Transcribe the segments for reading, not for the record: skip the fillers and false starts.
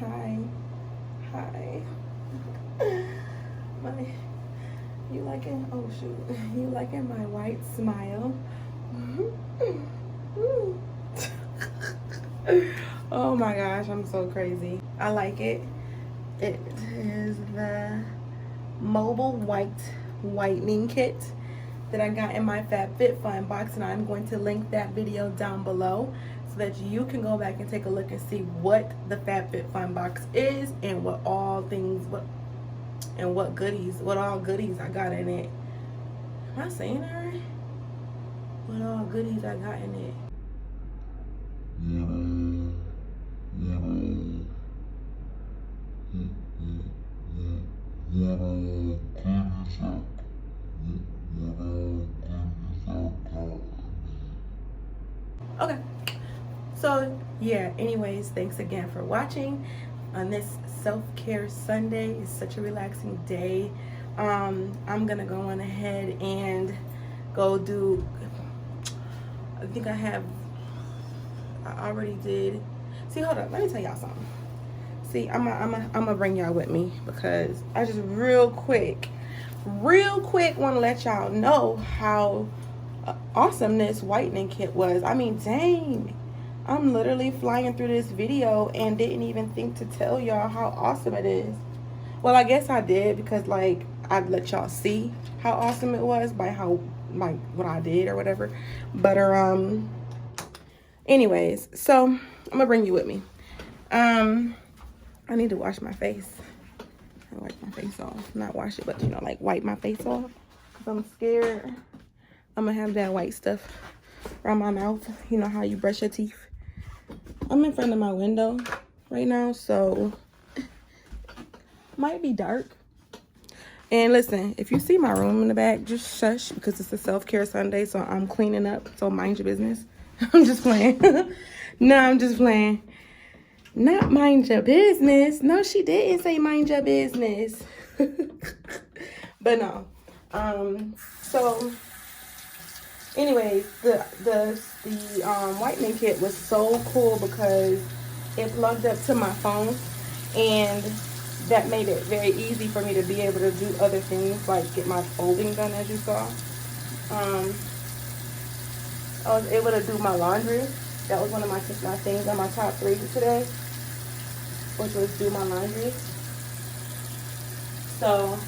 Hi. Hi. You liking, oh shoot, you liking my white smile? Oh my gosh, I'm so crazy. I like it. It is the mobile whitening kit that I got in my Fab Fit Fun box, and I'm going to link that video down below so that you can go back and take a look and see what the Fab Fit Fun box is and what all goodies I got in it. Am I saying that right? What all goodies I got in it. Okay, so yeah, anyways, thanks again for watching on this self-care Sunday. It's such a relaxing day. I'm gonna go on ahead and go do, I think I already did. See, hold up, let me tell y'all something. See, I'm gonna bring y'all with me because I just real quick want to let y'all know how awesome this whitening kit was. I mean, dang, I'm literally flying through this video and didn't even think to tell y'all how awesome it is. Well, I guess I did because like I'd let y'all see how awesome it was by what I did or whatever. But anyways, so I'm gonna bring you with me. I need to wash my face. I wipe my face off. Not wash it, but you know, like wipe my face off. Cause I'm scared I'm gonna have that white stuff around my mouth. You know how you brush your teeth. I'm in front of my window right now, so might be dark. And listen, if you see my room in the back, just shush because it's a self-care Sunday, so I'm cleaning up. So mind your business. I'm just playing. No, I'm just playing. Not mind your business. No, she didn't say mind your business. But no. So anyways, the whitening kit was so cool because it plugged up to my phone, and that made it very easy for me to be able to do other things like get my folding done, as you saw. I was able to do my laundry. That was one of my things on my top 3 today, which was do my laundry. So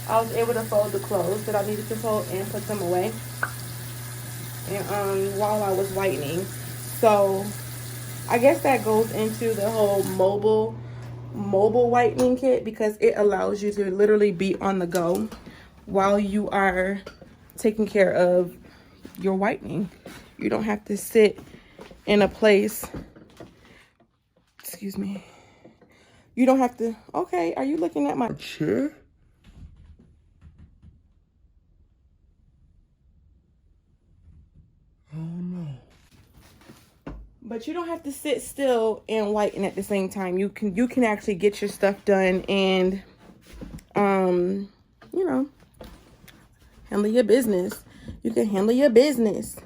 I was able to fold the clothes that I needed to fold and put them away, and while I was whitening. So I guess that goes into the whole mobile whitening kit because it allows you to literally be on the go while you are taking care of your whitening. You don't have to sit in a place. Excuse me. You don't have to. Okay, are you looking at my chair? Oh no. But you don't have to sit still and whiten at the same time. You can actually get your stuff done and you know, handle your business. You can handle your business.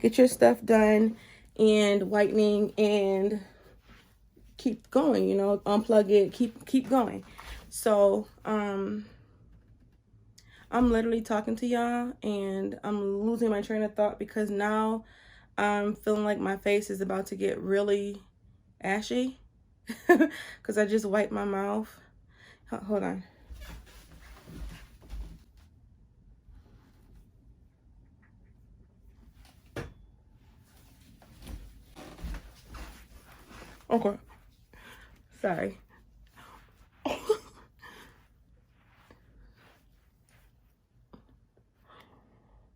Get your stuff done and whitening and keep going, you know, unplug it, keep going. So I'm literally talking to y'all and I'm losing my train of thought because now I'm feeling like my face is about to get really ashy because I just wiped my mouth. Hold on. Okay. Sorry.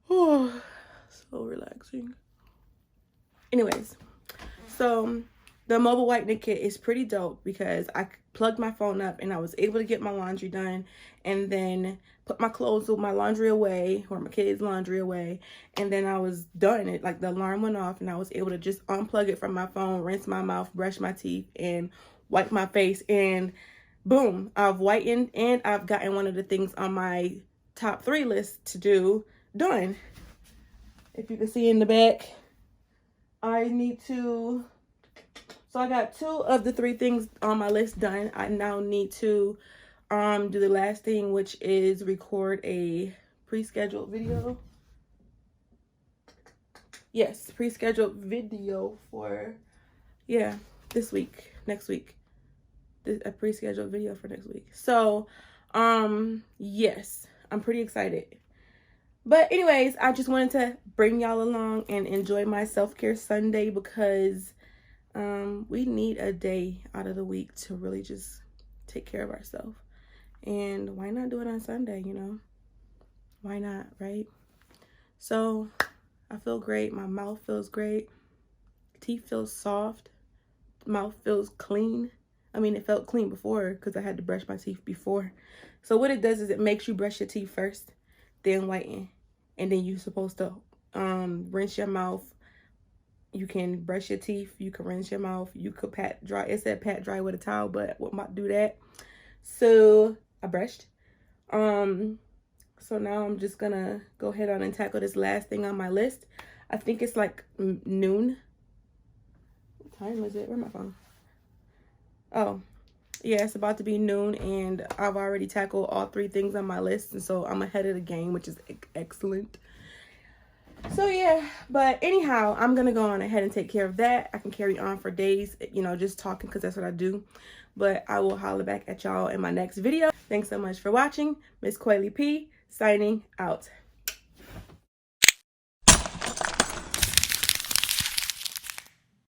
Oh, so relaxing. Anyways, so the mobile whitening kit is pretty dope because I plugged my phone up and I was able to get my laundry done and then put my clothes with my laundry away or my kids' laundry away, and then I was done. It like the alarm went off and I was able to just unplug it from my phone, rinse my mouth, brush my teeth, and wipe my face, and boom, I've whitened and I've gotten one of the things on my top 3 list to do done. If you can see in the back, I need to So I got 2 of the 3 things on my list done. I now need to do the last thing, which is record a pre-scheduled video. Yes, pre-scheduled video for, yeah, this week, next week. A pre-scheduled video for next week. So, yes, I'm pretty excited. But anyways, I just wanted to bring y'all along and enjoy my self-care Sunday because we need a day out of the week to really just take care of ourselves. And why not do it on Sunday, you know? Why not, right? So I feel great. My mouth feels great. Teeth feel soft. Mouth feels clean. I mean, it felt clean before because I had to brush my teeth before. So what it does is it makes you brush your teeth first, then whiten. And then you're supposed to rinse your mouth. You can brush your teeth. You can rinse your mouth. You could pat dry. It said pat dry with a towel, but I wouldn't do that. So I brushed. So now I'm just gonna go ahead on and tackle this last thing on my list. I think it's like noon. What time is it? Where's my phone? Oh, yeah, it's about to be noon, and I've already tackled all 3 things on my list, and so I'm ahead of the game, which is excellent. So yeah, but anyhow, I'm gonna go on ahead and take care of that. I can carry on for days, you know, just talking because that's what I do. But I will holler back at y'all in my next video. Thanks so much for watching. Ms.CoilyP signing out.